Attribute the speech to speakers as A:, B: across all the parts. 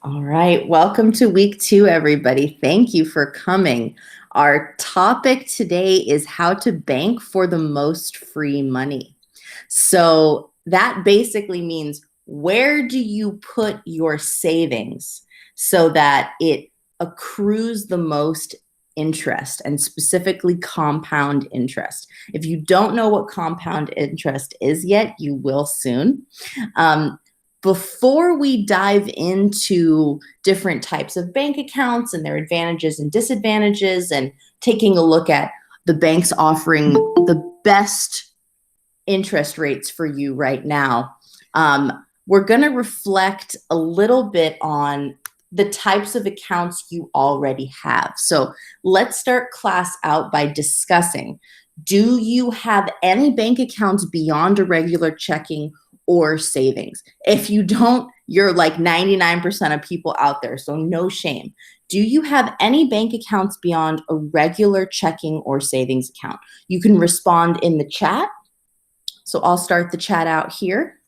A: All right, welcome to week 2, everybody. Thank you for coming. Our topic today is how to bank for the most free money. So that basically means, where do you put your savings so that it accrues the most interest, and specifically compound interest? If you don't know what compound interest is yet, you will soon. Before we dive into different types of bank accounts and their advantages and disadvantages, and taking a look at the banks offering the best interest rates for you right now, we're going to reflect a little bit on the types of accounts you already have. So let's start class out by discussing, do you have any bank accounts beyond a regular checking or savings? If you don't, you're like 99% of people out there, so no shame. Do you have any bank accounts beyond a regular checking or savings account? You can respond in the chat. So I'll start the chat out here.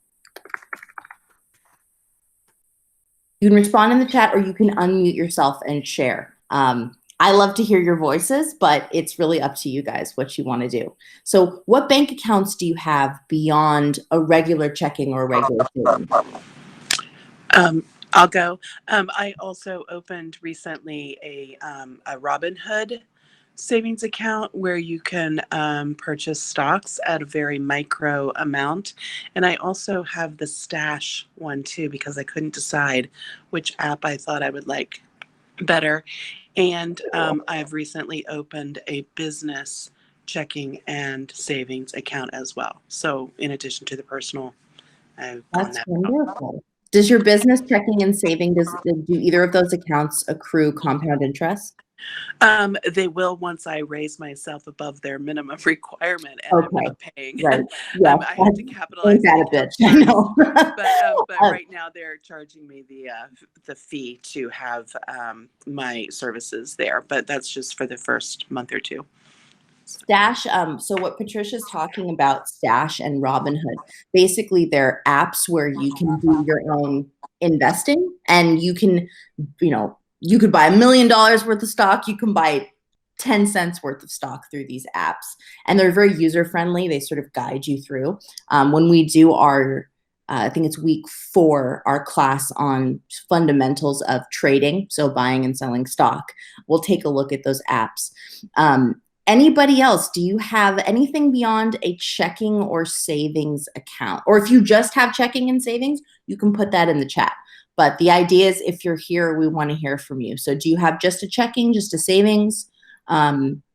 A: You can respond in the chat, or you can unmute yourself and share. I love to hear your voices, but it's really up to you guys what you want to do. So what bank accounts do you have beyond a regular checking or a regular savings?
B: I'll go. I also opened recently a Robinhood savings account where you can purchase stocks at a very micro amount. And I also have the Stash one too, because I couldn't decide which app I thought I would like better. And I've recently opened a business checking and savings account as well. So in addition to the personal, I've gone
A: That's
B: that
A: wonderful. Does your business checking and saving, do either of those accounts accrue compound interest?
B: They will once I raise myself above their minimum requirement, and I'm not paying.
A: Right. Yeah.
B: I have to capitalize
A: Ain't that a bitch? I know.
B: but right now they're charging me the fee to have my services there. But that's just for the first month or two.
A: Stash, so what Patricia's talking about, Stash and Robinhood, basically they're apps where you can do your own investing, and you can, you could buy $1 million worth of stock, you can buy 10 cents worth of stock through these apps, and they're very user friendly. They sort of guide you through. When we do our, I think it's week 4, our class on fundamentals of trading, so buying and selling stock, we'll take a look at those apps. Anybody else, do you have anything beyond a checking or savings account? Or if you just have checking and savings, you can put that in the chat. But the idea is, if you're here, we want to hear from you. So do you have just a checking, just a savings?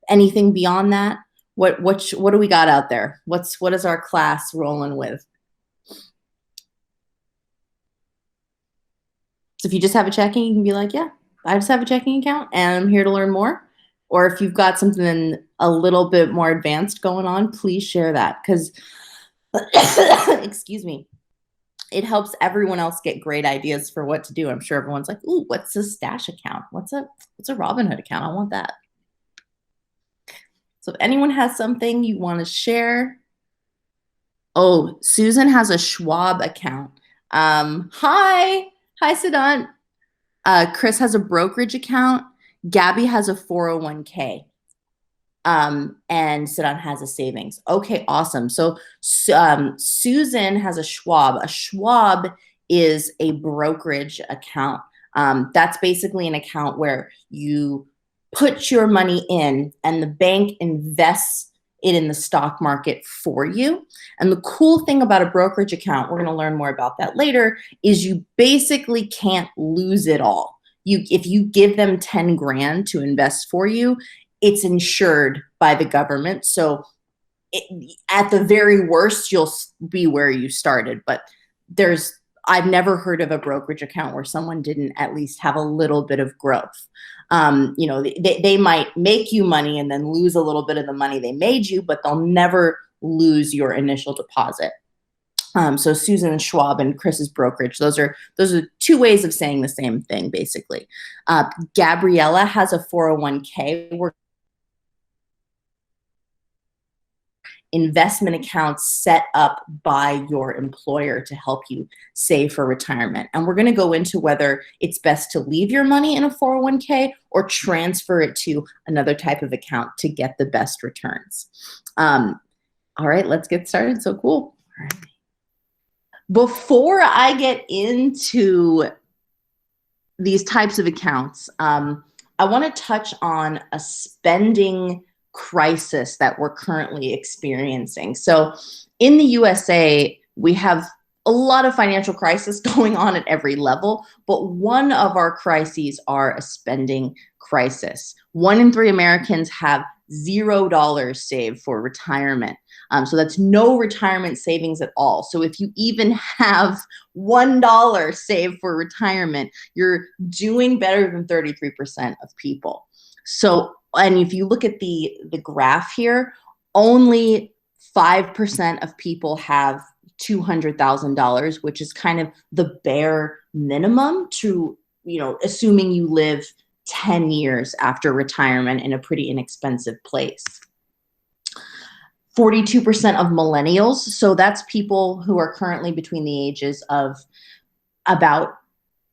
A: Anything beyond that? What do we got out there? What is our class rolling with? So if you just have a checking, you can be like, yeah, I just have a checking account and I'm here to learn more. Or if you've got something a little bit more advanced going on, please share that, because, excuse me, it helps everyone else get great ideas for what to do. I'm sure everyone's like, ooh, what's a Stash account? What's a Robinhood account? I want that. So if anyone has something you want to share. Oh, Susan has a Schwab account. Hi, Siddhant. Chris has a brokerage account. Gabby has a 401k, and Siddhant has a savings. Okay, awesome. So Susan has a Schwab. A Schwab is a brokerage account. That's basically an account where you put your money in and the bank invests it in the stock market for you. And the cool thing about a brokerage account, we're going to learn more about that later, is you basically can't lose it all. If you give them 10 grand to invest for you, it's insured by the government. So at the very worst, you'll be where you started. But I've never heard of a brokerage account where someone didn't at least have a little bit of growth. They might make you money and then lose a little bit of the money they made you, but they'll never lose your initial deposit. So Susan and Schwab and Chris's brokerage, those are 2 ways of saying the same thing, basically. Gabriella has a 401k. investment accounts set up by your employer to help you save for retirement. And we're going to go into whether it's best to leave your money in a 401k or transfer it to another type of account to get the best returns. All right, let's get started. So cool. All right. Before I get into these types of accounts, I want to touch on a spending crisis that we're currently experiencing. So in the USA, we have a lot of financial crisis going on at every level, but one of our crises are a spending crisis. 1 in 3 Americans have $0 saved for retirement. So that's no retirement savings at all. So if you even have $1 saved for retirement, you're doing better than 33% of people. So, and if you look at the graph here, only 5% of people have $200,000, which is kind of the bare minimum to, assuming you live 10 years after retirement in a pretty inexpensive place. 42% of millennials, so that's people who are currently between the ages of about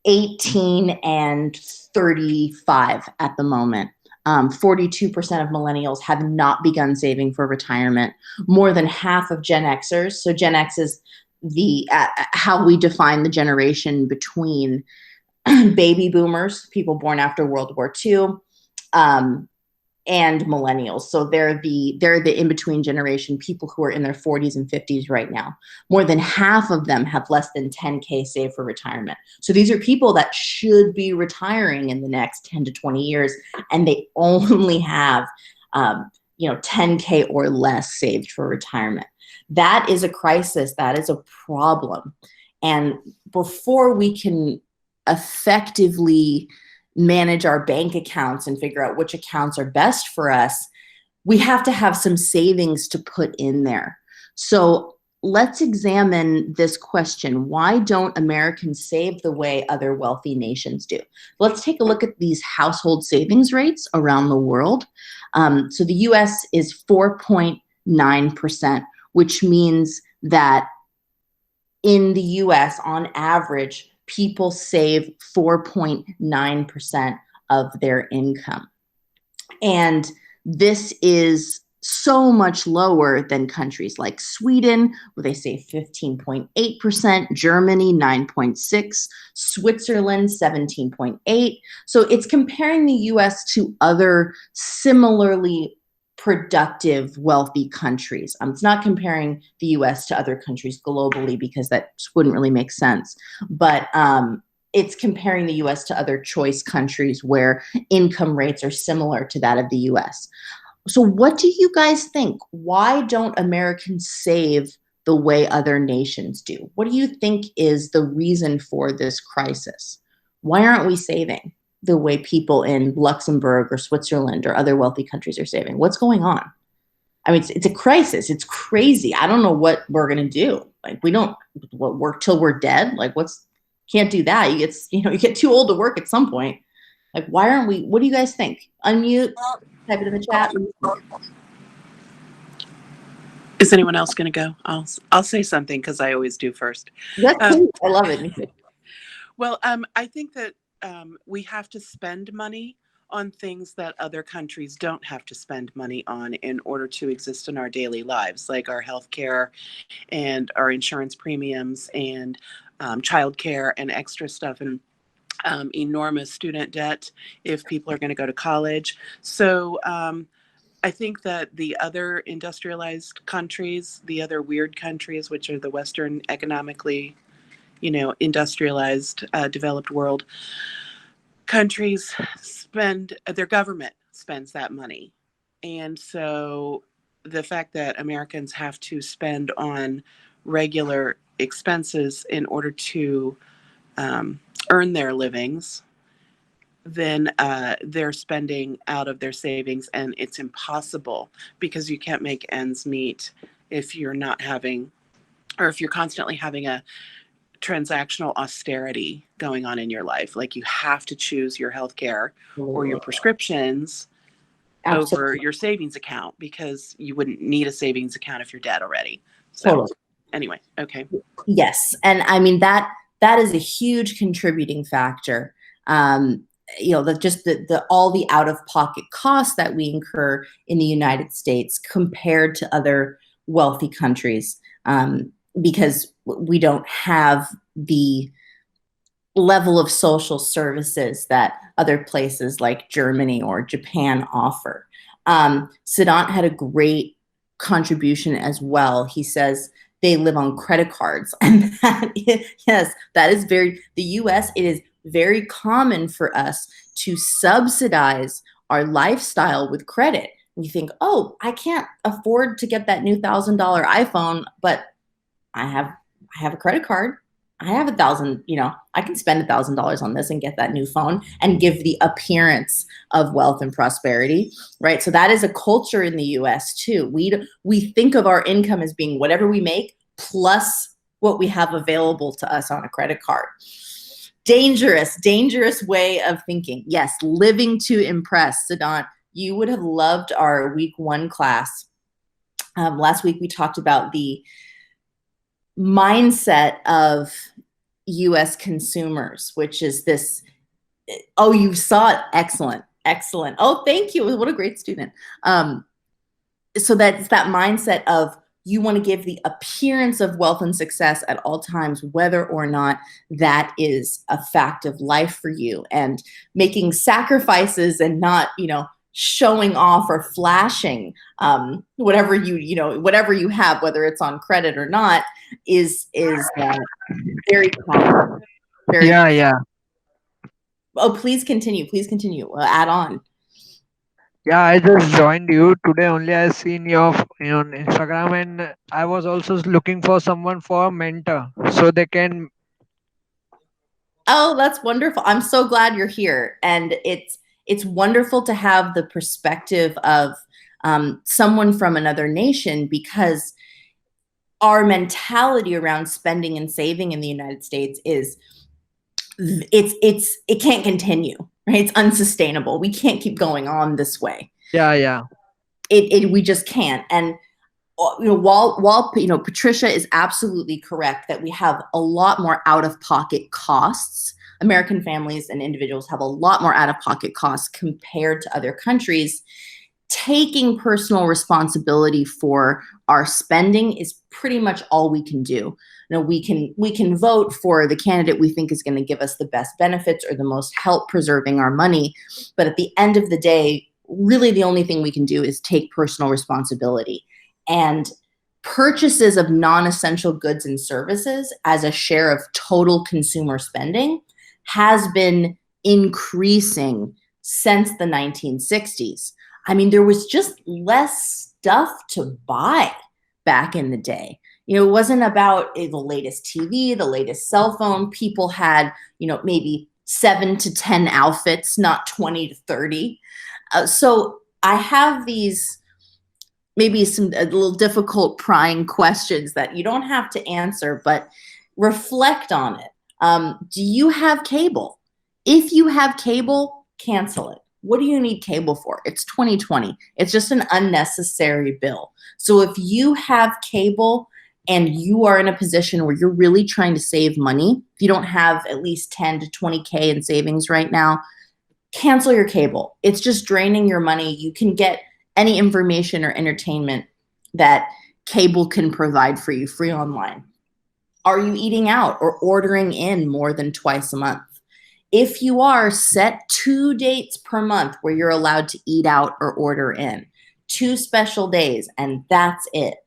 A: 18 and 35 at the moment. 42% of millennials have not begun saving for retirement. More than half of Gen Xers, so Gen X is how we define the generation between baby boomers, people born after World War II, and millennials. So they're the in-between generation, people who are in their 40s and 50s right now. More than half of them have less than 10K saved for retirement. So these are people that should be retiring in the next 10 to 20 years, and they only have 10K or less saved for retirement. That is a crisis. That is a problem. And before we can effectively manage our bank accounts and figure out which accounts are best for us, we have to have some savings to put in there. So let's examine this question. Why don't Americans save the way other wealthy nations do? Let's take a look at these household savings rates around the world. So the US is 4.9%, which means that in the US, on average, people save 4.9% of their income. And this is so much lower than countries like Sweden, where they save 15.8%, Germany 9.6%, Switzerland 17.8%. So it's comparing the US to other similarly productive, wealthy countries. It's not comparing the US to other countries globally because that wouldn't really make sense. But it's comparing the US to other choice countries where income rates are similar to that of the US. So what do you guys think? Why don't Americans save the way other nations do? What do you think is the reason for this crisis? Why aren't we saving the way people in Luxembourg or Switzerland or other wealthy countries are saving? What's going on? I mean, it's a crisis. It's crazy. I don't know what we're going to do. Like, we don't work till we're dead. Like, can't do that. You get too old to work at some point. Like, why aren't we? What do you guys think? Unmute, type it in the chat.
B: Is anyone else going to go? I'll say something because I always do first.
A: Yes, please. I love it.
B: Well, I think that we have to spend money on things that other countries don't have to spend money on in order to exist in our daily lives, like our healthcare and our insurance premiums and childcare and extra stuff, and enormous student debt if people are going to go to college. So I think that the other industrialized countries, the other weird countries, which are the Western economically, industrialized, developed world countries, their government spends that money. And so the fact that Americans have to spend on regular expenses in order to earn their livings, then they're spending out of their savings, and it's impossible because you can't make ends meet if you're not having, or if you're constantly having a transactional austerity going on in your life. Like, you have to choose your healthcare or your prescriptions over
A: Absolutely.
B: your savings account because you wouldn't need a savings account if you're dead already. So
A: Totally.
B: anyway, okay.
A: Yes. And I mean that is a huge contributing factor. Um, the all the out of pocket costs that we incur in the United States compared to other wealthy countries, because we don't have the level of social services that other places like Germany or Japan offer. Siddhant had a great contribution as well. He says they live on credit cards. And yes, that is the US, it is very common for us to subsidize our lifestyle with credit. We think, oh, I can't afford to get that new $1,000 iPhone, but I have a credit card. I have 1,000, I can spend $1,000 on this and get that new phone and give the appearance of wealth and prosperity, right? So that is a culture in the US too. We think of our income as being whatever we make plus what we have available to us on a credit card. Dangerous way of thinking. Yes, living to impress. Siddhant, you would have loved our week 1 class. Last week we talked about the mindset of US consumers, which is this, oh, you saw it. Excellent. Oh, thank you. What a great student. So that's that mindset of you want to give the appearance of wealth and success at all times, whether or not that is a fact of life for you, and making sacrifices and not, showing off or flashing whatever whatever you have, whether it's on credit or not, is very common.
C: Yeah, yeah,
A: Oh, please continue. Please continue. Add on.
C: yeah. I just joined you today. Only I seen your on Instagram, and I was also looking for someone for a mentor, so they can.
A: Oh, that's wonderful. I'm so glad you're here, and it's wonderful to have the perspective of someone from another nation, because our mentality around spending and saving in the United States is it can't continue, right? It's unsustainable. We can't keep going on this way.
C: Yeah, yeah,
A: We just can't. And while Patricia is absolutely correct that we have a lot more out of pocket costs. American families and individuals have a lot more out of pocket costs compared to other countries. Taking personal responsibility for our spending is pretty much all we can do. We can vote for the candidate we think is going to give us the best benefits or the most help preserving our money, but at the end of the day, really the only thing we can do is take personal responsibility. And purchases of non-essential goods and services as a share of total consumer spending has been increasing since the 1960s. I mean, there was just less stuff to buy back in the day. It wasn't about the latest TV, the latest cell phone. People had, maybe 7 to 10 outfits, not 20 to 30. So I have these maybe a little difficult prying questions that you don't have to answer, but reflect on it. Do you have cable? If you have cable, cancel it. What do you need cable for? It's 2020. It's just an unnecessary bill. So if you have cable and you are in a position where you're really trying to save money, if you don't have at least 10 to 20K in savings right now, cancel your cable. It's just draining your money. You can get any information or entertainment that cable can provide for you free online. Are you eating out or ordering in more than twice a month? If you are, set 2 dates per month where you're allowed to eat out or order in. 2 special days, and that's it.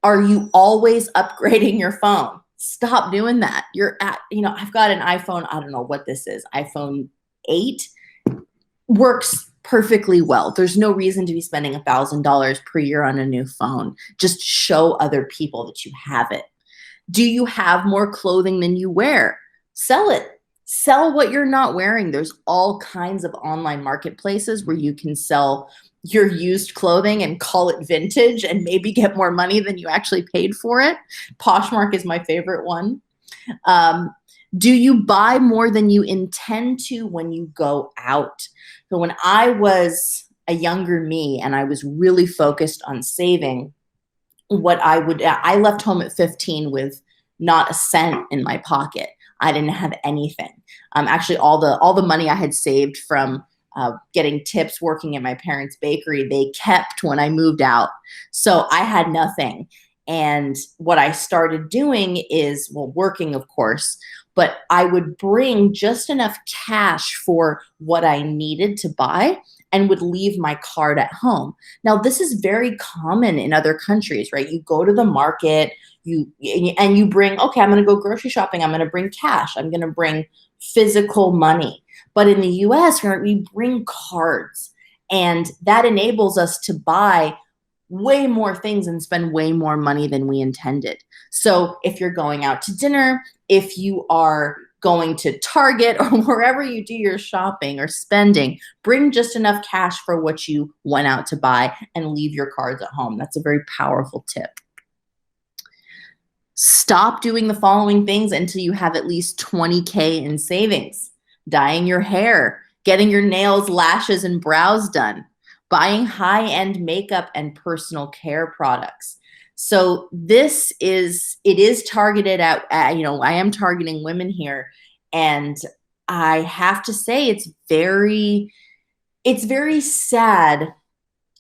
A: Are you always upgrading your phone? Stop doing that. I've got an iPhone, I don't know what this is, iPhone 8. Works perfectly well. There's no reason to be spending $1,000 per year on a new phone. Just show other people that you have it. Do you have more clothing than you wear? Sell it. Sell what you're not wearing. There's all kinds of online marketplaces where you can sell your used clothing and call it vintage and maybe get more money than you actually paid for it. Poshmark is my favorite one. Do you buy more than you intend to when you go out? So when I was a younger me and I was really focused on saving, I left home at 15 with not a cent in my pocket. I didn't have anything. Actually, all the money I had saved from getting tips working at my parents' bakery, they kept when I moved out. So I had nothing. And what I started doing is, well, working, of course, but I would bring just enough cash for what I needed to buy and would leave my card at home. Now, this is very common in other countries, right? You go to the market, you bring, okay, I'm going to go grocery shopping. I'm going to bring cash. I'm going to bring physical money. But in the US, we bring cards, and that enables us to buy way more things and spend way more money than we intended. So if you're going out to dinner, if you are going to Target or wherever you do your shopping or spending, bring just enough cash for what you went out to buy and leave your cards at home. That's a very powerful tip. Stop doing the following things until you have at least 20K in savings. Dyeing your hair, getting your nails, lashes, and brows done, buying high-end makeup and personal care products. So it is targeted at, I am targeting women here. And I have to say it's very sad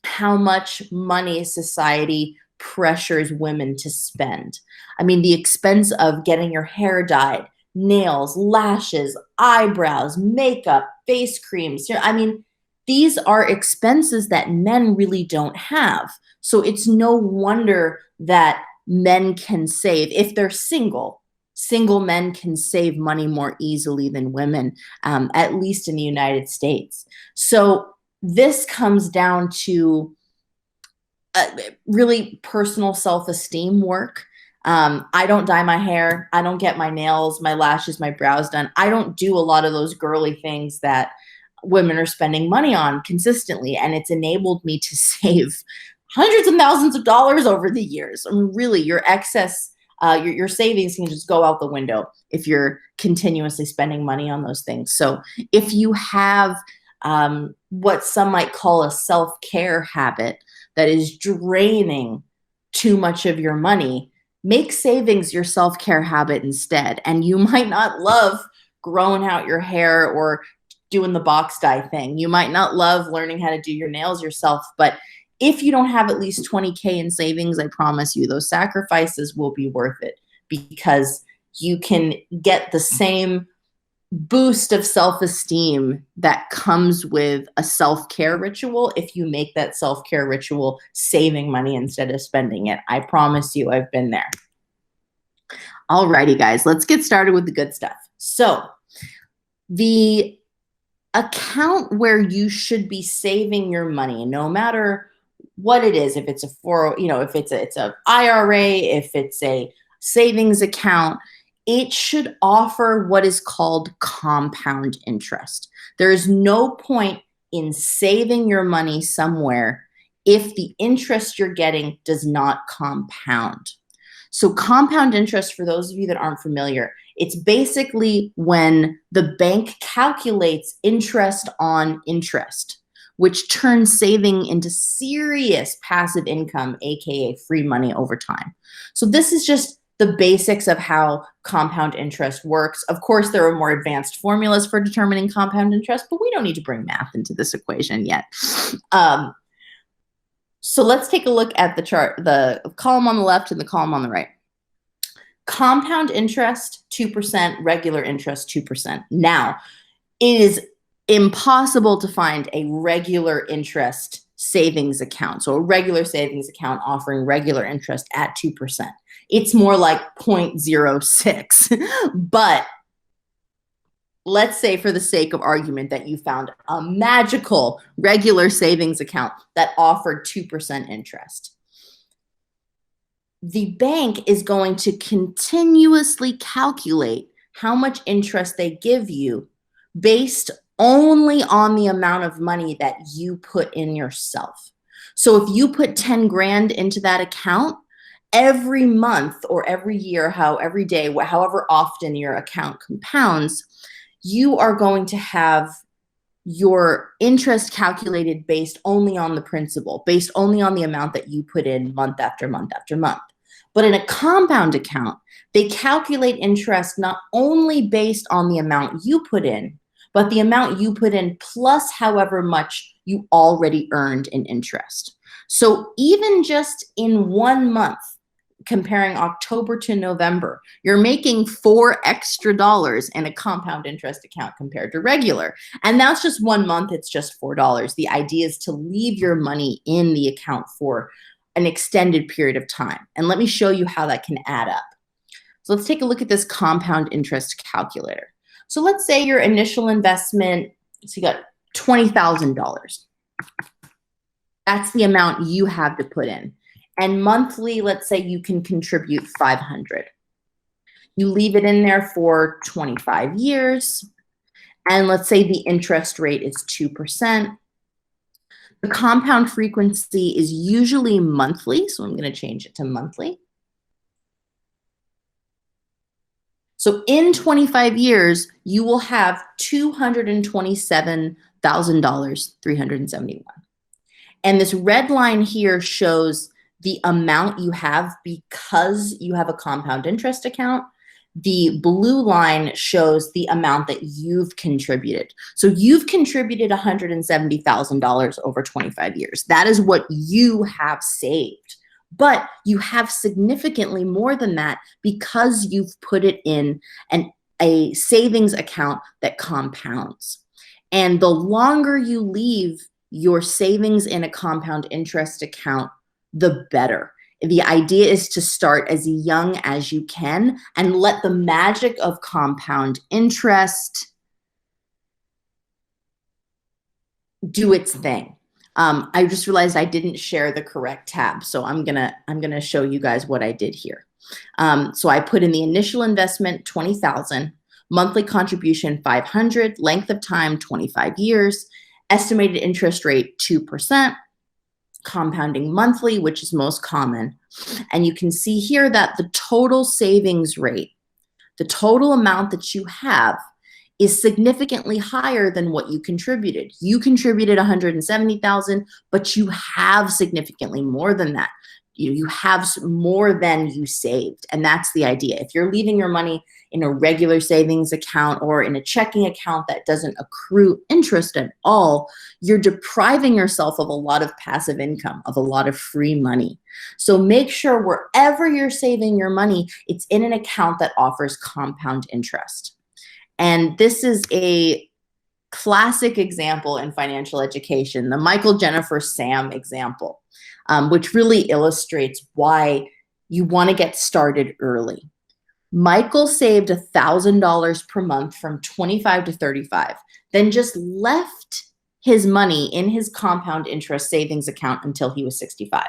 A: how much money society pressures women to spend. I mean, the expense of getting your hair dyed, nails, lashes, eyebrows, makeup, face creams. I mean, these are expenses that men really don't have. So it's no wonder that men can save. If they're single men can save money more easily than women, at least in the United States. So this comes down to really personal self-esteem work. I don't dye my hair. I don't get my nails, my lashes, my brows done. I don't do a lot of those girly things that women are spending money on consistently. And it's enabled me to save hundreds of thousands of dollars over the years. I mean, really, your excess, your savings can just go out the window if you're continuously spending money on those things. So if you have what some might call a self-care habit that is draining too much of your money, make savings your self-care habit instead. And you might not love growing out your hair or doing the box dye thing. You might not love learning how to do your nails yourself, but if you don't have at least 20K in savings, I promise you those sacrifices will be worth it, because you can get the same boost of self-esteem that comes with a self-care ritual if you make that self-care ritual saving money instead of spending it. I promise you, I've been there. Alrighty, guys, let's get started with the good stuff. So the account where you should be saving your money, no matter what it is, if it's it's a IRA, if it's a savings account, it should offer what is called compound interest. There is no point in saving your money somewhere if the interest you're getting does not compound. So compound interest, for those of you that aren't familiar, it's basically when the bank calculates interest on interest, which turns saving into serious passive income, aka free money over time. So this is just the basics of how compound interest works. Of course, there are more advanced formulas for determining compound interest, but we don't need to bring math into this equation yet. So let's take a look at the chart, the column on the left and the column on the right. Compound interest, 2%, regular interest, 2%. Now, it is impossible to find a regular interest savings account. So a regular savings account offering regular interest at 2%. It's more like 0.06. But let's say, for the sake of argument, that you found a magical regular savings account that offered 2% interest. The bank is going to continuously calculate how much interest they give you based only on the amount of money that you put in yourself. So if you put 10 grand into that account, every month or every year, every day, however often your account compounds, you are going to have your interest calculated based only on the principal, based only on the amount that you put in month after month after month. But in a compound account, they calculate interest not only based on the amount you put in, but the amount you put in plus however much you already earned in interest. So even just in 1 month, comparing October to November, you're making $4 extra in a compound interest account compared to regular. And that's just 1 month, it's just $4. The idea is to leave your money in the account for an extended period of time. And let me show you how that can add up. So let's take a look at this compound interest calculator. So let's say your initial investment, so you got $20,000. That's the amount you have to put in. And monthly, let's say you can contribute $500. You leave it in there for 25 years. And let's say the interest rate is 2%. The compound frequency is usually monthly, so I'm going to change it to monthly. So in 25 years, you will have $227,371. And this red line here shows the amount you have because you have a compound interest account. The blue line shows the amount that you've contributed. So you've contributed $170,000 over 25 years. That is what you have saved. But you have significantly more than that because you've put it in a savings account that compounds. And the longer you leave your savings in a compound interest account, the better. The idea is to start as young as you can and let the magic of compound interest do its thing. I just realized I didn't share the correct tab, so I'm gonna show you guys what I did here. So I put in the initial investment, $20,000, monthly contribution, $500, length of time, 25 years, estimated interest rate, 2%, compounding monthly, which is most common. And you can see here that the total savings rate, the total amount that you have, is significantly higher than what you contributed. You contributed $170,000, but you have significantly more than that. You have more than you saved, and that's the idea. If you're leaving your money in a regular savings account or in a checking account that doesn't accrue interest at all, you're depriving yourself of a lot of passive income, of a lot of free money. So make sure wherever you're saving your money, it's in an account that offers compound interest. And this is a classic example in financial education, the Michael, Jennifer, Sam example, which really illustrates why you want to get started early. Michael saved $1,000 per month from 25 to 35, then just left his money in his compound interest savings account until he was 65.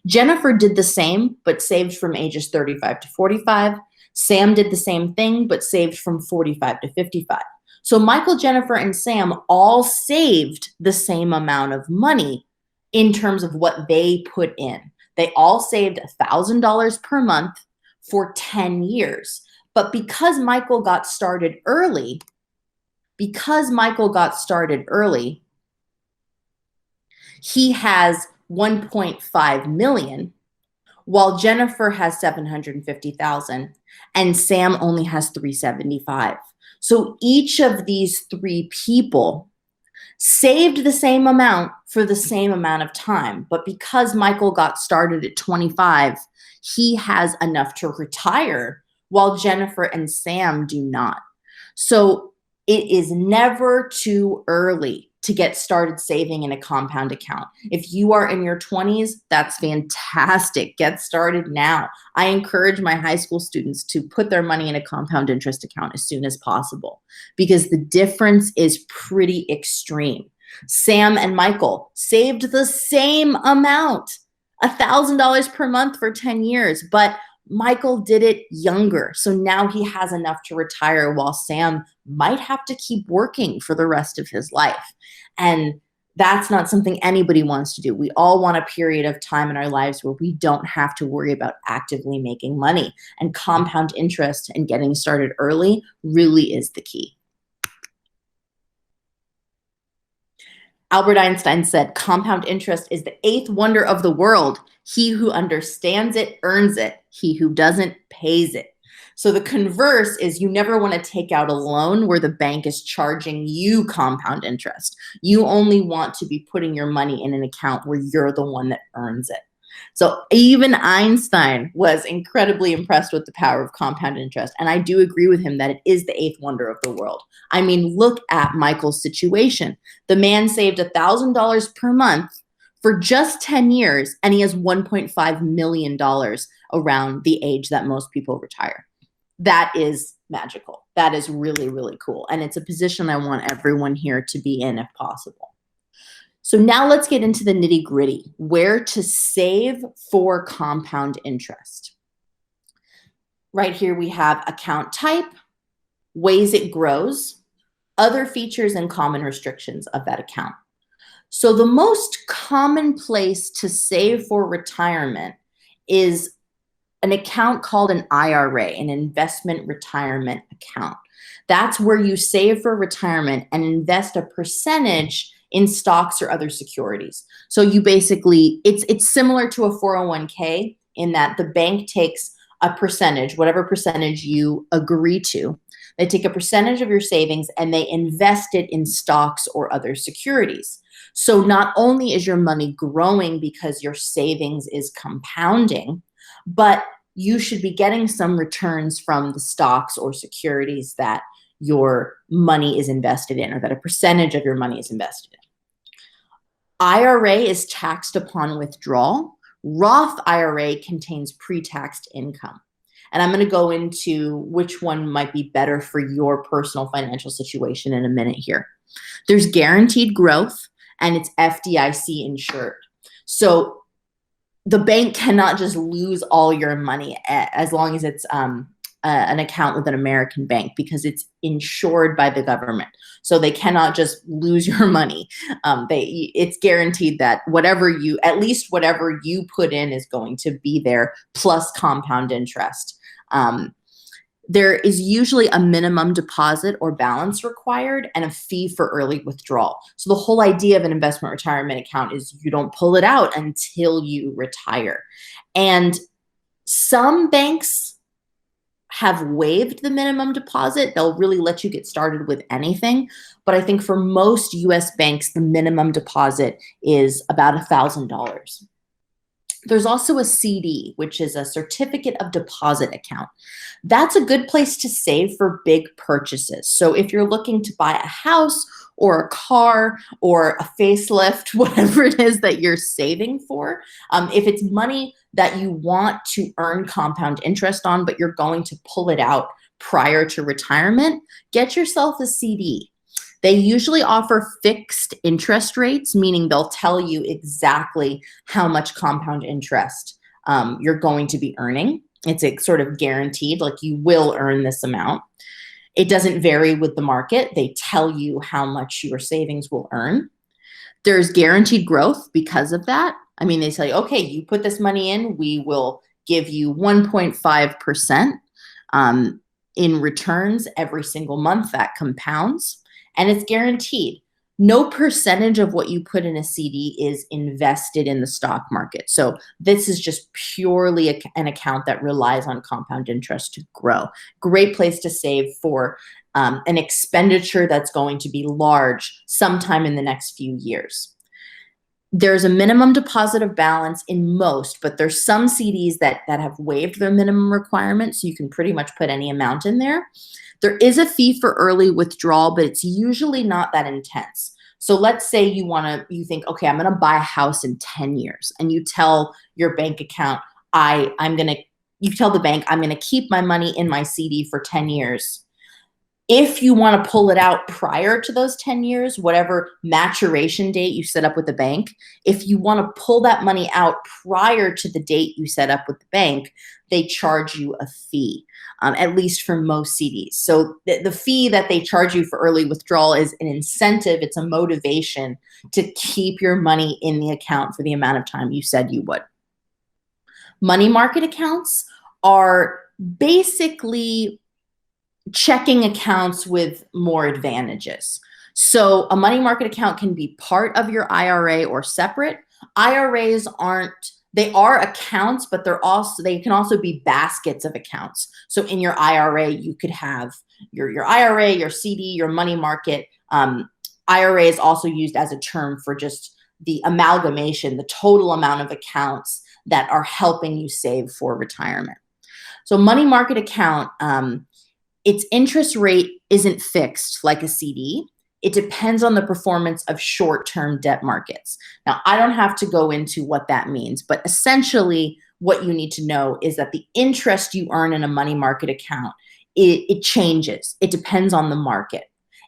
A: Jennifer did the same, but saved from ages 35 to 45. Sam did the same thing, but saved from 45 to 55. So Michael, Jennifer, and Sam all saved the same amount of money in terms of what they put in. They all saved $1,000 per month for 10 years. But because Michael got started early, he has 1.5 million, while Jennifer has 750,000 and Sam only has 375. So each of these three people saved the same amount for the same amount of time. But because Michael got started at 25, he has enough to retire while Jennifer and Sam do not. So it is never too early to get started saving in a compound account. If you are in your 20s, that's fantastic. Get started now. I encourage my high school students to put their money in a compound interest account as soon as possible because the difference is pretty extreme. Sam and Michael saved the same amount, $1,000 per month for 10 years, but Michael did it younger. So now he has enough to retire while Sam might have to keep working for the rest of his life. And that's not something anybody wants to do. We all want a period of time in our lives where we don't have to worry about actively making money. And compound interest and getting started early really is the key. Albert Einstein said, compound interest is the eighth wonder of the world. He who understands it earns it. He who doesn't pays it. So the converse is you never want to take out a loan where the bank is charging you compound interest. You only want to be putting your money in an account where you're the one that earns it. So even Einstein was incredibly impressed with the power of compound interest. And I do agree with him that it is the eighth wonder of the world. I mean, look at Michael's situation. The man saved $1,000 per month for just 10 years, and he has $1.5 million around the age that most people retire. That is magical. That is really, really cool. And it's a position I want everyone here to be in if possible. So now let's get into the nitty gritty, where to save for compound interest. Right here we have account type, ways it grows, other features and common restrictions of that account. So the most common place to save for retirement is an account called an IRA, an investment retirement account. That's where you save for retirement and invest a percentage in stocks or other securities. So you basically, it's similar to a 401k in that the bank takes a percentage, whatever percentage you agree to. They take a percentage of your savings and they invest it in stocks or other securities. So not only is your money growing because your savings is compounding, but you should be getting some returns from the stocks or securities that your money is invested in, or that a percentage of your money is invested in. IRA is taxed upon withdrawal. Roth IRA contains pre-taxed income. And I'm going to go into which one might be better for your personal financial situation in a minute here. There's guaranteed growth, and it's FDIC insured. So the bank cannot just lose all your money as long as it's an account with an American bank, because it's insured by the government. So they cannot just lose your money. It's guaranteed that at least whatever you put in is going to be there, plus compound interest. There is usually a minimum deposit or balance required and a fee for early withdrawal. So the whole idea of an investment retirement account is you don't pull it out until you retire. And some banks have waived the minimum deposit. They'll really let you get started with anything. But I think for most US banks, the minimum deposit is about $1,000. There's also a CD, which is a certificate of deposit account. That's a good place to save for big purchases. So if you're looking to buy a house or a car or a facelift, whatever it is that you're saving for, if it's money that you want to earn compound interest on, but you're going to pull it out prior to retirement, get yourself a CD. They usually offer fixed interest rates, meaning they'll tell you exactly how much compound interest you're going to be earning. It's sort of guaranteed, like you will earn this amount. It doesn't vary with the market. They tell you how much your savings will earn. There's guaranteed growth because of that. I mean, they tell you, okay, you put this money in, we will give you 1.5% in returns every single month. That compounds. And it's guaranteed. No percentage of what you put in a CD is invested in the stock market. So this is just purely an account that relies on compound interest to grow. Great place to save for an expenditure that's going to be large sometime in the next few years. There's a minimum deposit of balance in most, but there's some CDs that have waived their minimum requirement, so you can pretty much put any amount in there. There is a fee for early withdrawal, but it's usually not that intense. So let's say you think, okay, I'm going to buy a house in 10 years, and you tell your bank account, you tell the bank, I'm going to keep my money in my CD for 10 years. If you want to pull it out prior to those 10 years, whatever maturation date you set up with the bank, if you want to pull that money out prior to the date you set up with the bank, they charge you a fee, at least for most CDs. So the fee that they charge you for early withdrawal is an incentive. It's a motivation to keep your money in the account for the amount of time you said you would. Money market accounts are basically checking accounts with more advantages. So a money market account can be part of your IRA or separate. IRAs they are accounts, but they can also be baskets of accounts. So in your IRA, you could have your IRA, your CD, your money market. IRA is also used as a term for just the amalgamation, the total amount of accounts that are helping you save for retirement. So money market account, its interest rate isn't fixed like a CD. It depends on the performance of short-term debt markets. Now, I don't have to go into what that means, but essentially what you need to know is that the interest you earn in a money market account, it changes. It depends on the market.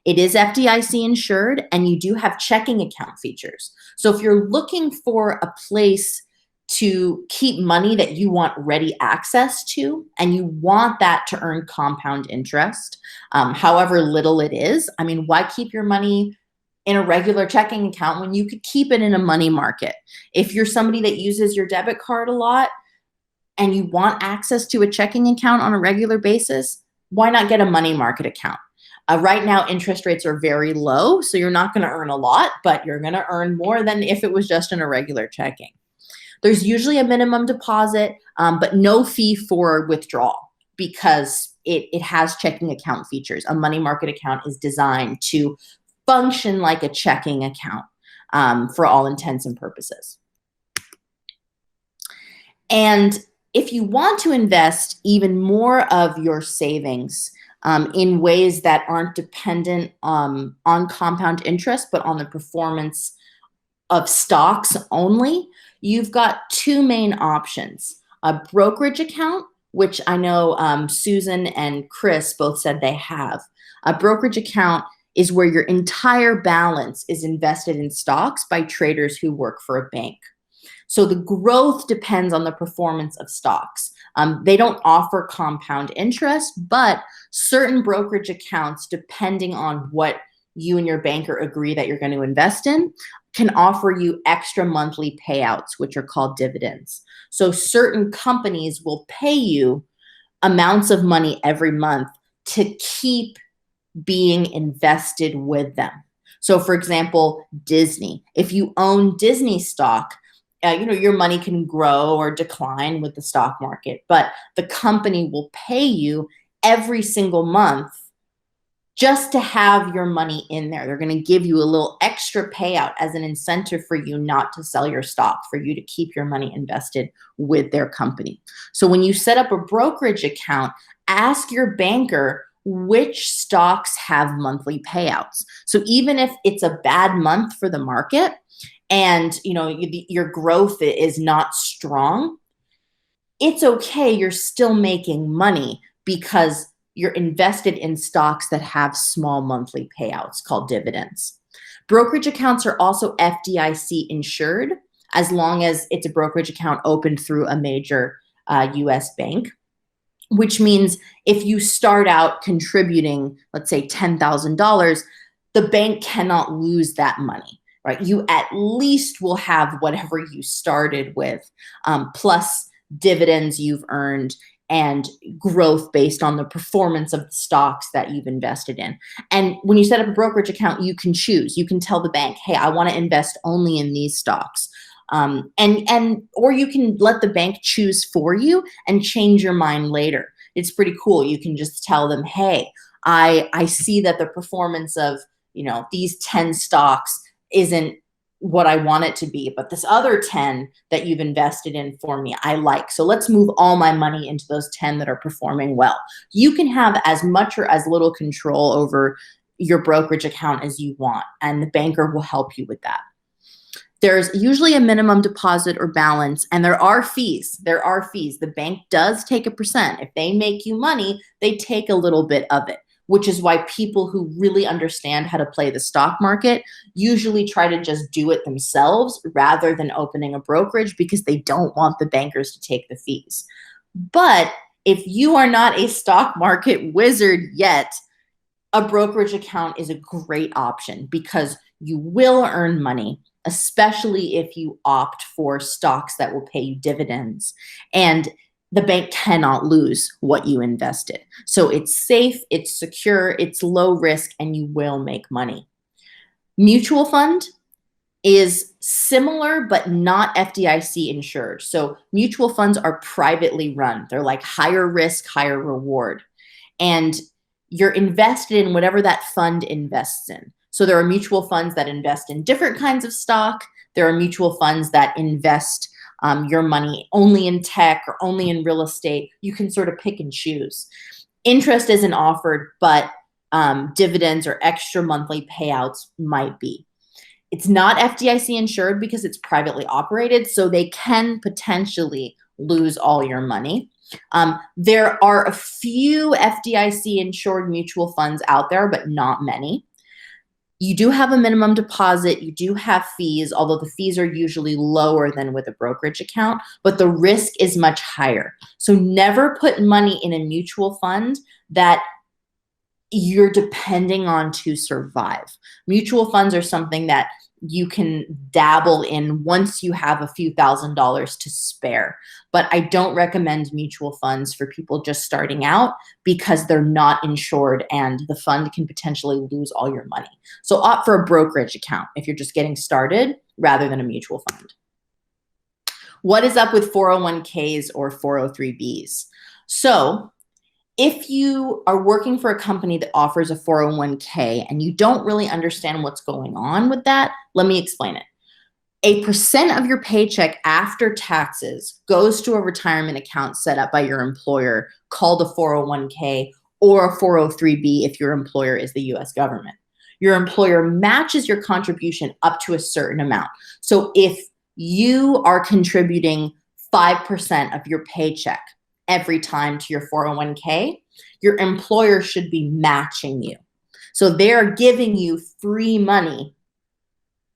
A: It is FDIC insured, and you do have checking account features. So if you're looking for a place to keep money that you want ready access to, and you want that to earn compound interest, however little it is. I mean, why keep your money in a regular checking account when you could keep it in a money market? If you're somebody that uses your debit card a lot and you want access to a checking account on a regular basis, why not get a money market account? Right now, interest rates are very low, so you're not going to earn a lot, but you're going to earn more than if it was just in a regular checking. There's usually a minimum deposit, but no fee for withdrawal because it has checking account features. A money market account is designed to function like a checking account for all intents and purposes. And if you want to invest even more of your savings in ways that aren't dependent on compound interest, but on the performance of stocks only, you've got two main options. A brokerage account, which I know Susan and Chris both said they have. A brokerage account is where your entire balance is invested in stocks by traders who work for a bank. So the growth depends on the performance of stocks. They don't offer compound interest, but certain brokerage accounts, depending on what you and your banker agree that you're going to invest in, can offer you extra monthly payouts, which are called dividends. So certain companies will pay you amounts of money every month to keep being invested with them. So for example, Disney, if you own Disney stock, your money can grow or decline with the stock market, but the company will pay you every single month just to have your money in there. They're going to give you a little extra payout as an incentive for you not to sell your stock, for you to keep your money invested with their company. So when you set up a brokerage account, ask your banker which stocks have monthly payouts. So even if it's a bad month for the market and your growth is not strong, it's okay. You're still making money because you're invested in stocks that have small monthly payouts called dividends. Brokerage accounts are also FDIC insured as long as it's a brokerage account opened through a major US bank, which means if you start out contributing, let's say $10,000, the bank cannot lose that money, right? You at least will have whatever you started with, plus dividends you've earned and growth based on the performance of the stocks that you've invested in. And when you set up a brokerage account, you can choose. You can tell the bank, hey, I want to invest only in these stocks. Or you can let the bank choose for you and change your mind later. It's pretty cool. You can just tell them, hey, I see that the performance of these 10 stocks isn't what I want it to be, but this other 10 that you've invested in for me, I like. So let's move all my money into those 10 that are performing well. You can have as much or as little control over your brokerage account as you want, and the banker will help you with that. There's usually a minimum deposit or balance, and there are fees. There are fees. The bank does take a percent. If they make you money, they take a little bit of it, which is why people who really understand how to play the stock market usually try to just do it themselves rather than opening a brokerage because they don't want the bankers to take the fees. But if you are not a stock market wizard yet, a brokerage account is a great option because you will earn money, especially if you opt for stocks that will pay you dividends. And the bank cannot lose what you invested. So it's safe, it's secure, it's low risk, and you will make money. Mutual fund is similar but not FDIC insured. So mutual funds are privately run. They're like higher risk, higher reward. And you're invested in whatever that fund invests in. So there are mutual funds that invest in different kinds of stock. There are mutual funds that invest your money only in tech or only in real estate. You can sort of pick and choose. Interest isn't offered, but dividends or extra monthly payouts might be. It's not FDIC insured because it's privately operated, so they can potentially lose all your money. There are a few FDIC insured mutual funds out there, but not many. You do have a minimum deposit. You do have fees, although the fees are usually lower than with a brokerage account, but the risk is much higher. So never put money in a mutual fund that you're depending on to survive. Mutual funds are something that you can dabble in once you have a few $1,000s to spare. But I don't recommend mutual funds for people just starting out because they're not insured and the fund can potentially lose all your money. So opt for a brokerage account if you're just getting started rather than a mutual fund. What is up with 401ks or 403bs? So if you are working for a company that offers a 401k and you don't really understand what's going on with that, let me explain it. A percent of your paycheck after taxes goes to a retirement account set up by your employer called a 401k or a 403b if your employer is the US government. Your employer matches your contribution up to a certain amount. So if you are contributing 5% of your paycheck every time to your 401k, your employer should be matching you. So they're giving you free money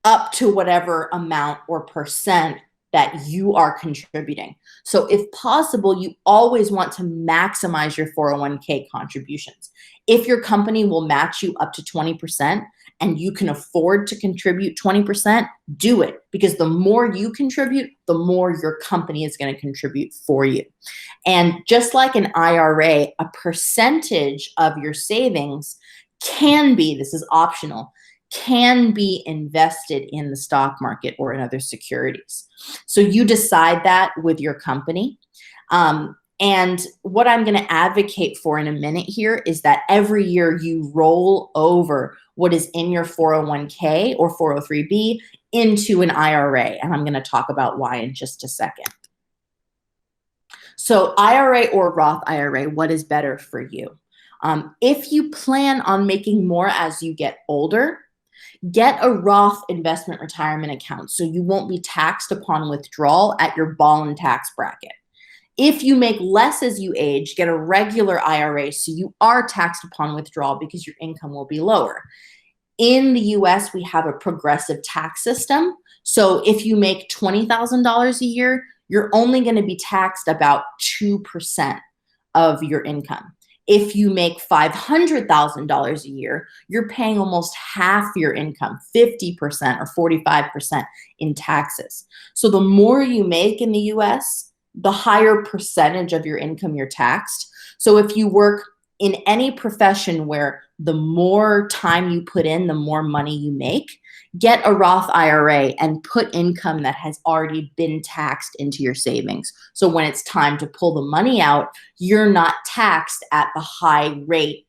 A: up to whatever amount or percent that you are contributing. So if possible, you always want to maximize your 401k contributions. If your company will match you up to 20% and you can afford to contribute 20%, do it, because the more you contribute, the more your company is going to contribute for you. And just like an IRA, a percentage of your savings can be, this is optional, can be invested in the stock market or in other securities. So you decide that with your company. And what I'm going to advocate for in a minute here is that every year you roll over what is in your 401k or 403b into an IRA. And I'm going to talk about why in just a second. So IRA or Roth IRA, what is better for you? If you plan on making more as you get older, get a Roth investment retirement account so you won't be taxed upon withdrawal at your ball and tax bracket. If you make less as you age, get a regular IRA so you are taxed upon withdrawal because your income will be lower. In the US, we have a progressive tax system. So if you make $20,000 a year, you're only going to be taxed about 2% of your income. If you make $500,000 a year, you're paying almost half your income, 50% or 45% in taxes. So the more you make in the US, the higher percentage of your income you're taxed. So if you work in any profession where the more time you put in, the more money you make, get a Roth IRA and put income that has already been taxed into your savings. So when it's time to pull the money out, you're not taxed at the high rate,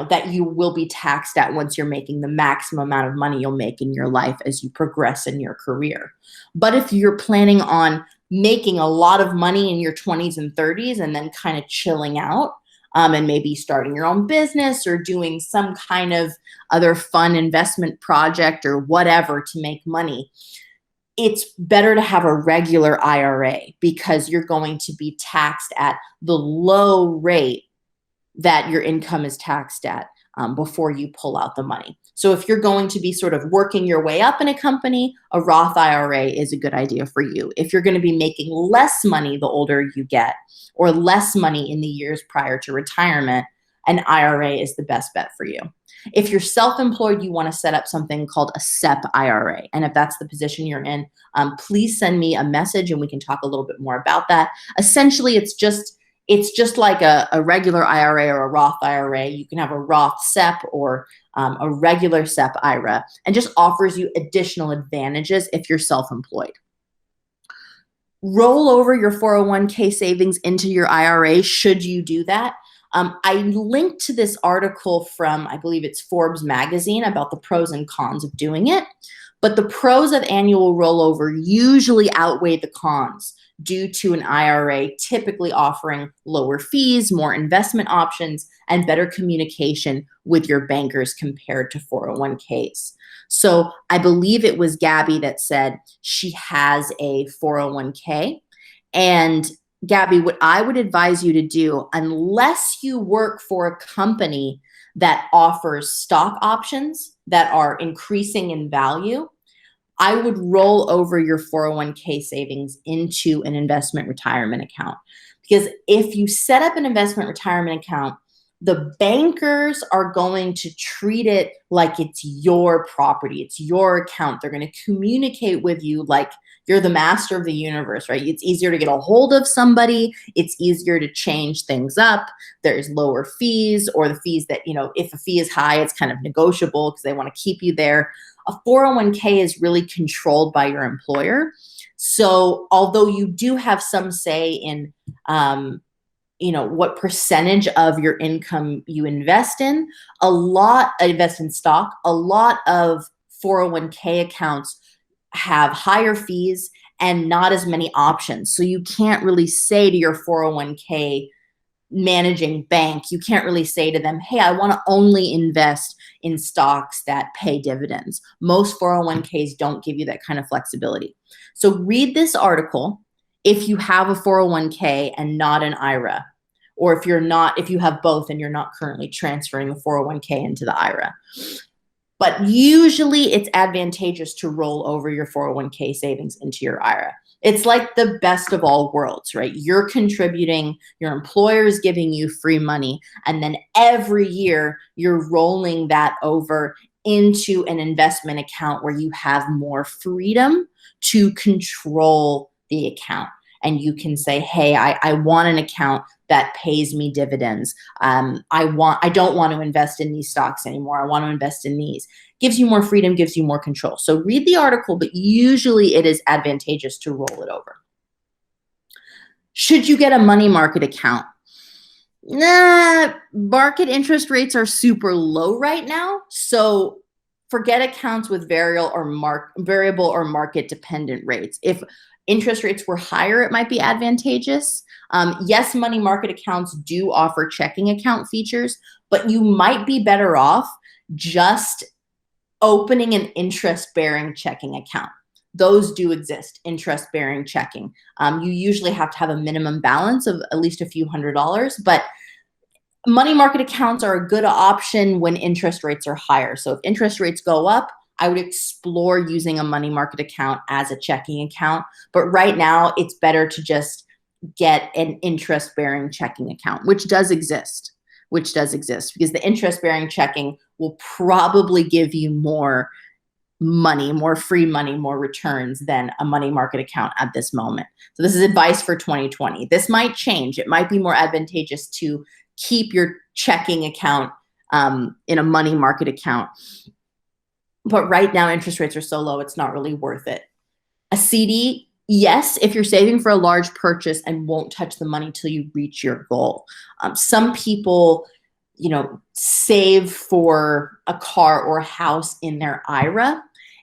A: that you will be taxed at once you're making the maximum amount of money you'll make in your life as you progress in your career. But if you're planning on making a lot of money in your 20s and 30s and then kind of chilling out, and maybe starting your own business or doing some kind of other fun investment project or whatever to make money, it's better to have a regular IRA because you're going to be taxed at the low rate that your income is taxed at before you pull out the money. So if you're going to be sort of working your way up in a company, a Roth IRA is a good idea for you. If you're going to be making less money the older you get or less money in the years prior to retirement, an IRA is the best bet for you. If you're self-employed, you want to set up something called a SEP IRA. And if that's the position you're in, please send me a message and we can talk a little bit more about that. Essentially, it's it's just like a regular IRA or a Roth IRA. You can have a Roth SEP or a regular SEP IRA, and just offers you additional advantages if you're self-employed. Roll over your 401k savings into your IRA should you do that. I linked to this article from, I believe it's Forbes magazine, about the pros and cons of doing it. But the pros of annual rollover usually outweigh the cons due to an IRA typically offering lower fees, more investment options, and better communication with your bankers compared to 401ks. So I believe it was Gabby that said she has a 401k. And Gabby, what I would advise you to do, unless you work for a company that offers stock options that are increasing in value, I would roll over your 401k savings into an investment retirement account. Because if you set up an investment retirement account, the bankers are going to treat it like it's your property, it's your account. They're going to communicate with you like you're the master of the universe, right? It's easier to get a hold of somebody. It's easier to change things up. There's lower fees, or the fees that, if a fee is high, it's kind of negotiable because they want to keep you there. A 401k is really controlled by your employer. So although you do have some say in, what percentage of your income you invest in, invest in stock, a lot of 401k accounts have higher fees and not as many options. So you can't really say to your 401k managing bank, you can't really say to them, hey, I want to only invest in stocks that pay dividends. Most 401ks don't give you that kind of flexibility. So read this article if you have a 401k and not an IRA, or if you have both and you're not currently transferring the 401k into the IRA. But usually it's advantageous to roll over your 401k savings into your IRA. It's like the best of all worlds, right? You're contributing, your employer is giving you free money, and then every year you're rolling that over into an investment account where you have more freedom to control the account. And you can say, hey, I want an account that pays me dividends. I don't want to invest in these stocks anymore. I want to invest in these. Gives you more freedom, gives you more control. So read the article, but usually it is advantageous to roll it over. Should you get a money market account? Market interest rates are super low right now. So forget accounts with variable or market dependent rates. If interest rates were higher, it might be advantageous. Yes, money market accounts do offer checking account features, but you might be better off just opening an interest-bearing checking account. Those do exist, interest-bearing checking. You usually have to have a minimum balance of at least a few $100s, but money market accounts are a good option when interest rates are higher. So if interest rates go up, I would explore using a money market account as a checking account. But right now, it's better to just get an interest-bearing checking account, which does exist, because the interest-bearing checking will probably give you more money, more free money, more returns than a money market account at this moment. So this is advice for 2020. This might change. It might be more advantageous to keep your checking account in a money market account. But right now, interest rates are so low, it's not really worth it. A CD, yes, if you're saving for a large purchase and won't touch the money till you reach your goal. Some people, save for a car or a house in their IRA,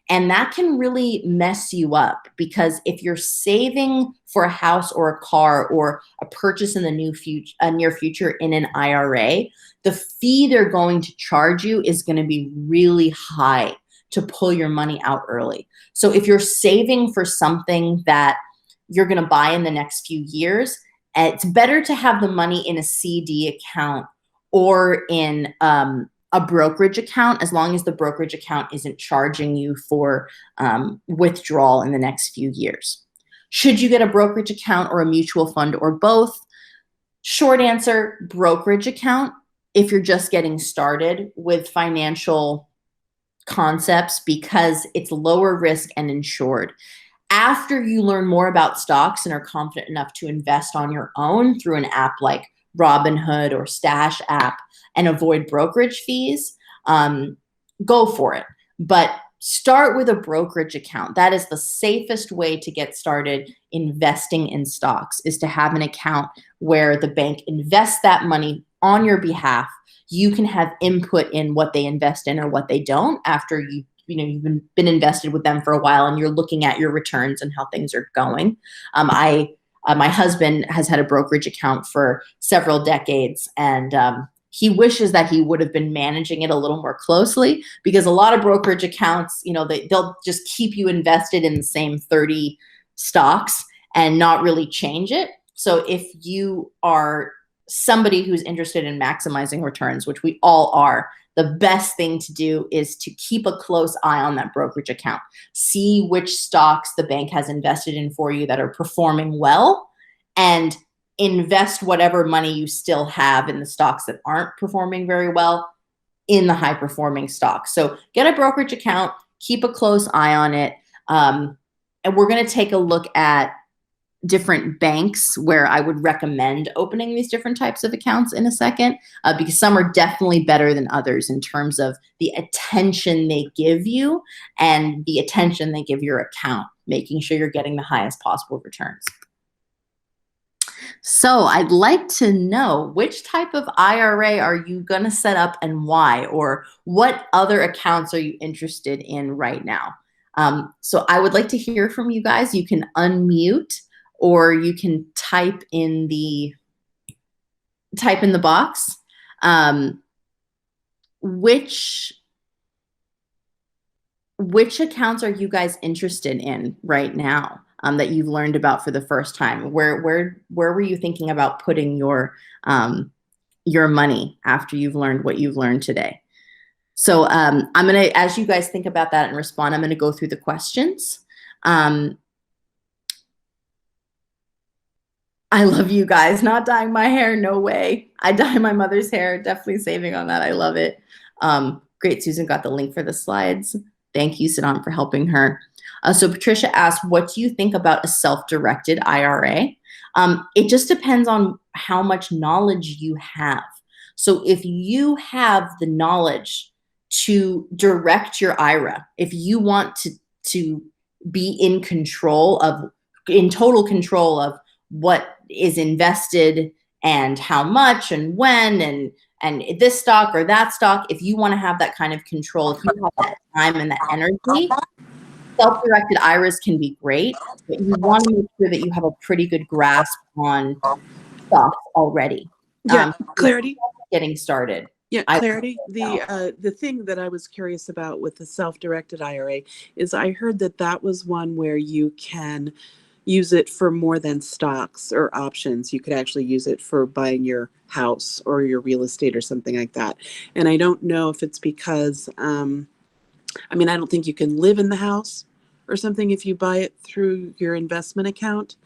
A: and that can really mess you up, because if you're saving for a house or a car or a purchase in the near future in an IRA, the fee they're going to charge you is going to be really high to pull your money out early. So if you're saving for something that you're going to buy in the next few years, it's better to have the money in a CD account or in a brokerage account, as long as the brokerage account isn't charging you for withdrawal in the next few years. Should you get a brokerage account or a mutual fund or both? Short answer, brokerage account if you're just getting started with financial concepts, because it's lower risk and insured. After you learn more about stocks and are confident enough to invest on your own through an app like Robinhood or Stash app and avoid brokerage fees, go for it. But start with a brokerage account. That is the safest way to get started investing in stocks, is to have an account where the bank invests that money on your behalf. You can have input in what they invest in or what they don't after you've been invested with them for a while and you're looking at your returns and how things are going. My husband has had a brokerage account for several decades, and he wishes that he would have been managing it a little more closely, because a lot of brokerage accounts, they'll just keep you invested in the same 30 stocks and not really change it. So if you are somebody who's interested in maximizing returns, which we all are, the best thing to do is to keep a close eye on that brokerage account. See which stocks the bank has invested in for you that are performing well, and invest whatever money you still have in the stocks that aren't performing very well in the high performing stocks. So get a brokerage account, keep a close eye on it. And we're going to take a look at different banks where I would recommend opening these different types of accounts in a second, because some are definitely better than others in terms of the attention they give you and the attention they give your account, making sure you're getting the highest possible returns. So I'd like to know, which type of IRA are you going to set up and why, or what other accounts are you interested in right now? So I would like to hear from you guys. You can unmute, or you can type in the box. Which accounts are you guys interested in right now, that you've learned about for the first time? Where were you thinking about putting your money after you've learned what you've learned today? So I'm gonna, as you guys think about that and respond, I'm gonna go through the questions. I love you guys. Not dyeing my hair, no way. I dye my mother's hair. Definitely saving on that. I love it. Great, Susan got the link for the slides. Thank you, Siddhant, for helping her. So Patricia asked, what do you think about a self-directed IRA? It just depends on how much knowledge you have. So if you have the knowledge to direct your IRA, if you want to be in total control of what is invested and how much and when and this stock or that stock, if you want to have that kind of control, if you have that time and that energy, self-directed IRAs can be great, but you want to make sure that you have a pretty good grasp on stocks already.
B: Yeah, Clarity.
A: Getting started.
B: Yeah, Clarity. The thing that I was curious about with the self-directed IRA is I heard that was one where you can use it for more than stocks or options. You could actually use it for buying your house or your real estate or something like that. And I don't know if it's because, I don't think you can live in the house or something if you buy it through your investment account.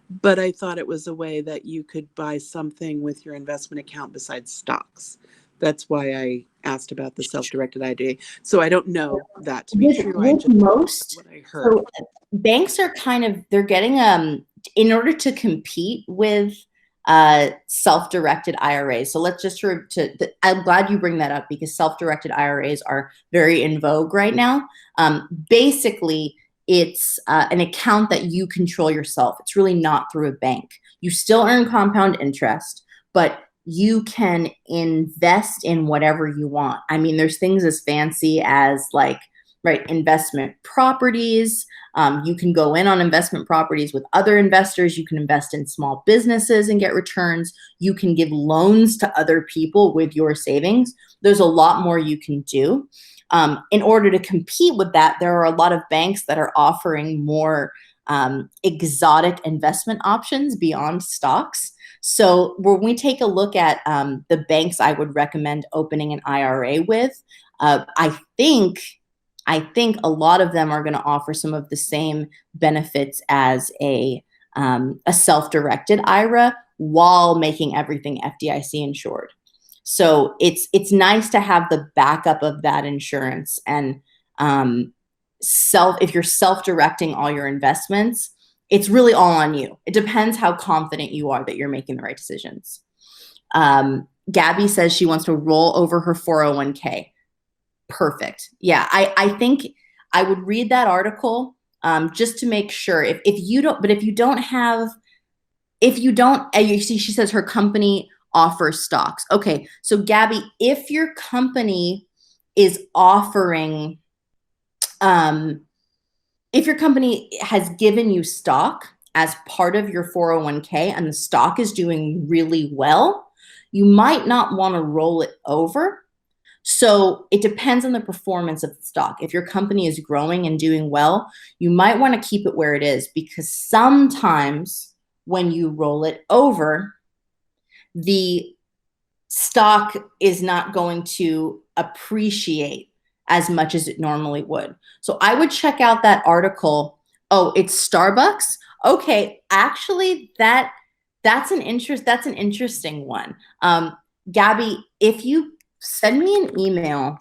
B: But I thought it was a way that you could buy something with your investment account besides stocks. That's why I asked about the self-directed IRA. So I don't know that to be true. I just what I heard.
A: So banks are they're getting in order to compete with self-directed IRAs. So let's just I'm glad you bring that up, because self-directed IRAs are very in vogue right now. Basically, it's an account that you control yourself. It's really not through a bank. You still earn compound interest, but you can invest in whatever you want. I mean, there's things as fancy as investment properties. You can go in on investment properties with other investors. You can invest in small businesses and get returns. You can give loans to other people with your savings. There's a lot more you can do. In order to compete with that, there are a lot of banks that are offering more exotic investment options beyond stocks. So when we take a look at the banks I would recommend opening an IRA with, I think a lot of them are going to offer some of the same benefits as a self-directed IRA while making everything FDIC insured. So it's nice to have the backup of that insurance. And if you're self-directing all your investments, it's really all on you. It depends how confident you are that you're making the right decisions. Gabby says she wants to roll over her 401k. Perfect. Yeah, I think I would read that article just to make sure. If you don't, you see, she says her company offers stocks. Okay, so Gabby, if your company is offering, if your company has given you stock as part of your 401k and the stock is doing really well, you might not want to roll it over. So it depends on the performance of the stock. If your company is growing and doing well, you might want to keep it where it is, because sometimes when you roll it over, the stock is not going to appreciate as much as it normally would. So I would check out that article. Oh, it's Starbucks? Okay, actually that's an interesting one. Gabby, if you send me an email,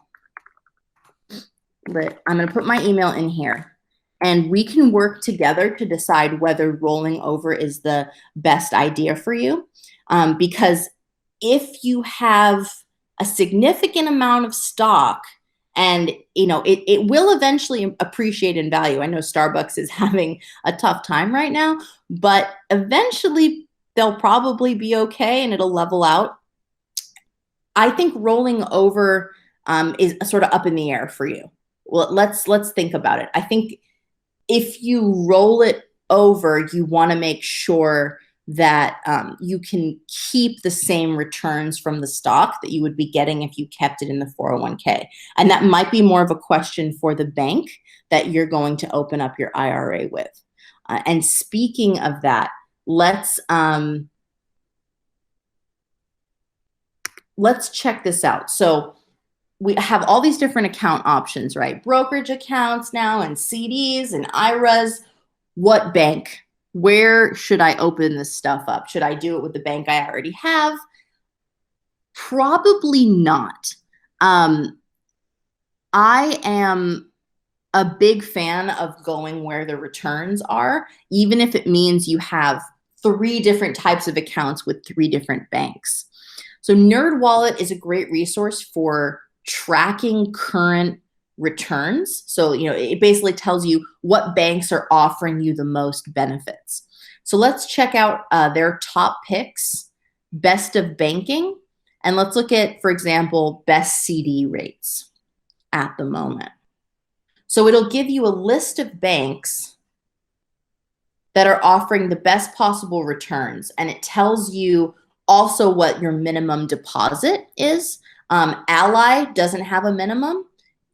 A: but I'm going to put my email in here, and we can work together to decide whether rolling over is the best idea for you. Because if you have a significant amount of stock, and it will eventually appreciate in value. I know Starbucks is having a tough time right now, but eventually they'll probably be okay and it'll level out. I think rolling over is sort of up in the air for you. Well, let's think about it. I think if you roll it over, you want to make sure that you can keep the same returns from the stock that you would be getting if you kept it in the 401k. And that might be more of a question for the bank that you're going to open up your IRA with. And speaking of that, let's check this out. So we have all these different account options, right? Brokerage accounts now, and CDs and IRAs. What bank? Where should I open this stuff up? Should I do it with the bank I already have? Probably not. I am a big fan of going where the returns are, even if it means you have 3 different types of accounts with 3 different banks. So NerdWallet is a great resource for tracking current returns. So, it basically tells you what banks are offering you the most benefits. So let's check out their top picks, best of banking, and let's look at, for example, best CD rates at the moment. So it'll give you a list of banks that are offering the best possible returns, and it tells you also what your minimum deposit is. Ally doesn't have a minimum.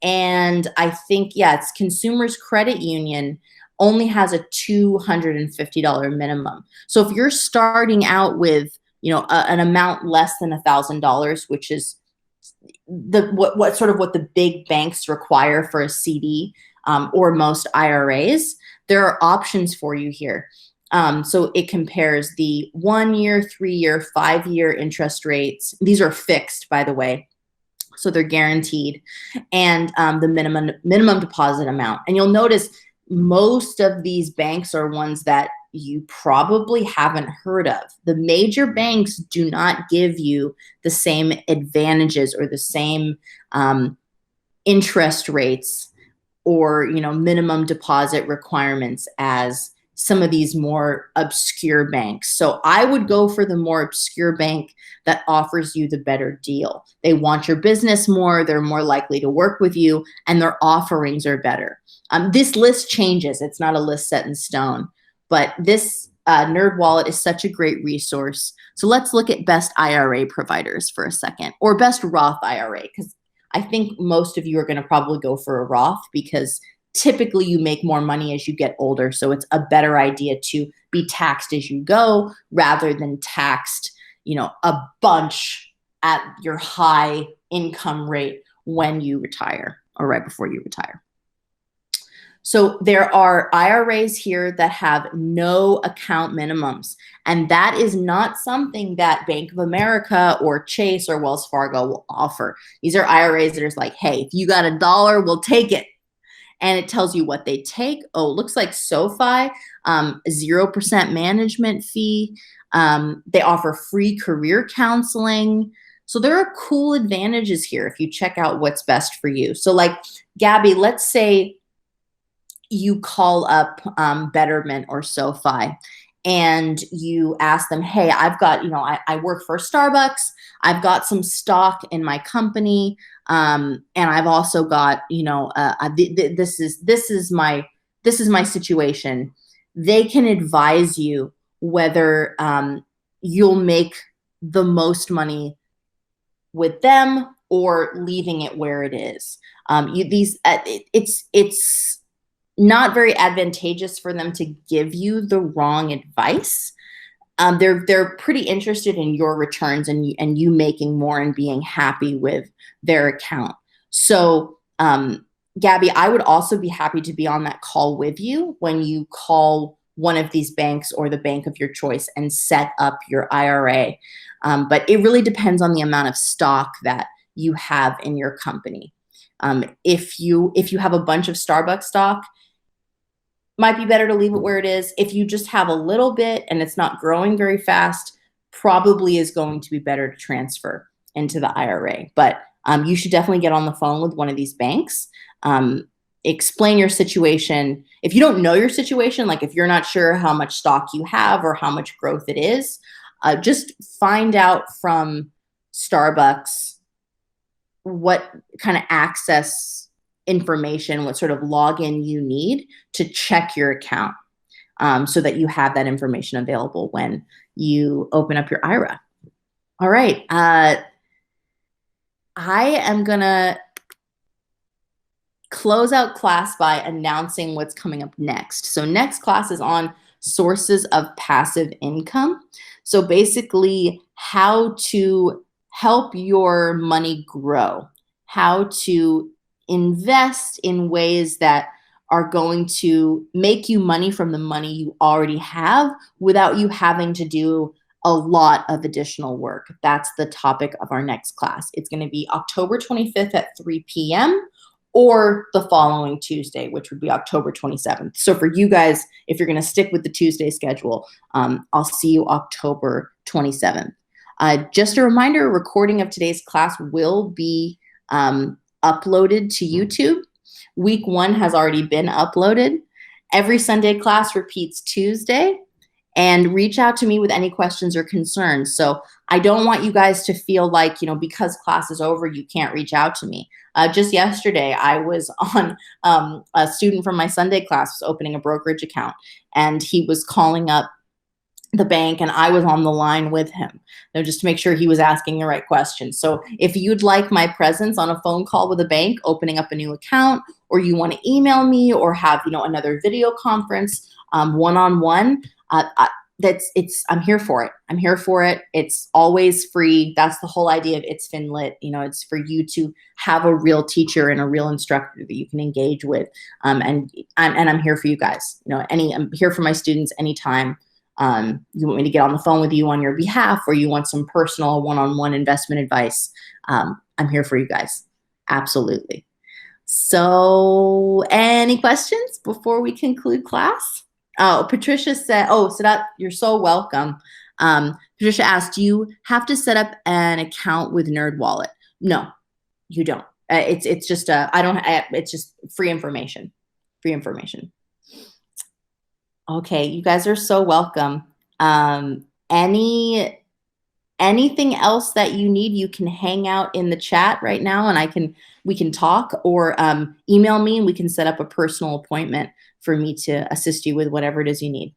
A: And I think, it's Consumers Credit Union only has a $250 minimum. So if you're starting out with, an amount less than $1,000, which is what the big banks require for a CD, or most IRAs, there are options for you here. So it compares the 1-year, 3-year, 5-year interest rates. These are fixed, by the way. So they're guaranteed, and the minimum deposit amount. And you'll notice most of these banks are ones that you probably haven't heard of. The major banks do not give you the same advantages or the same interest rates or minimum deposit requirements as some of these more obscure banks. So I would go for the more obscure bank that offers you the better deal. They want your business more, they're more likely to work with you, and their offerings are better. This list changes. It's not a list set in stone, but this NerdWallet is such a great resource. So let's look at best IRA providers for a second, or best Roth IRA, because I think most of you are going to probably go for a Roth because typically you make more money as you get older. So it's a better idea to be taxed as you go rather than taxed, a bunch at your high income rate when you retire or right before you retire. So there are IRAs here that have no account minimums, and that is not something that Bank of America or Chase or Wells Fargo will offer. These are IRAs that are like, hey, if you got $1, we'll take it. and it tells you what they take. Oh, it looks like SoFi, 0% management fee. They offer free career counseling. So there are cool advantages here if you check out what's best for you. So like Gabby, let's say you call up Betterment or SoFi and you ask them, hey, I've got, I work for Starbucks. I've got some stock in my company. And I've also got, this is my situation. They can advise you whether you'll make the most money with them or leaving it where it is. It's not very advantageous for them to give you the wrong advice. They're pretty interested in your returns and you making more and being happy with their account. So, Gabby, I would also be happy to be on that call with you when you call one of these banks or the bank of your choice and set up your IRA. But it really depends on the amount of stock that you have in your company. If you have a bunch of Starbucks stock, might be better to leave it where it is. If you just have a little bit and it's not growing very fast, probably is going to be better to transfer into the IRA. But you should definitely get on the phone with one of these banks. Explain your situation. If you don't know your situation, like if you're not sure how much stock you have or how much growth it is, just find out from Starbucks what kind of access information, what sort of login you need to check your account, so that you have that information available when you open up your IRA. All right. I am going to close out class by announcing what's coming up next. So next class is on sources of passive income. So basically how to help your money grow, how to invest in ways that are going to make you money from the money you already have without you having to do a lot of additional work. That's the topic of our next class. It's going to be October 25th at 3 p.m. or the following Tuesday, which would be October 27th. So for you guys, if you're going to stick with the Tuesday schedule, I'll see you October 27th. Just a reminder, a recording of today's class will be uploaded to YouTube. Week 1 has already been uploaded. Every Sunday class repeats Tuesday. And reach out to me with any questions or concerns. So I don't want you guys to feel like, because class is over, you can't reach out to me. Just yesterday, I was on a student from my Sunday class was opening a brokerage account, and he was calling up the bank, and I was on the line with him, just to make sure he was asking the right questions. So if you'd like my presence on a phone call with a bank, opening up a new account, or you want to email me or have, another video conference, one-on-one, I'm here for it. I'm here for it. It's always free. That's the whole idea of It's FinLit. It's for you to have a real teacher and a real instructor that you can engage with. And I'm here for you guys. I'm here for my students anytime. You want me to get on the phone with you on your behalf, or you want some personal one-on-one investment advice, I'm here for you guys. Absolutely. So any questions before we conclude class? Oh, Patricia said, Sadat, you're so welcome. Patricia asked, do you have to set up an account with NerdWallet? No, you don't. It's just it's just free information. Free information. Okay, you guys are so welcome. Anything else that you need, you can hang out in the chat right now, and we can talk, or email me and we can set up a personal appointment for me to assist you with whatever it is you need.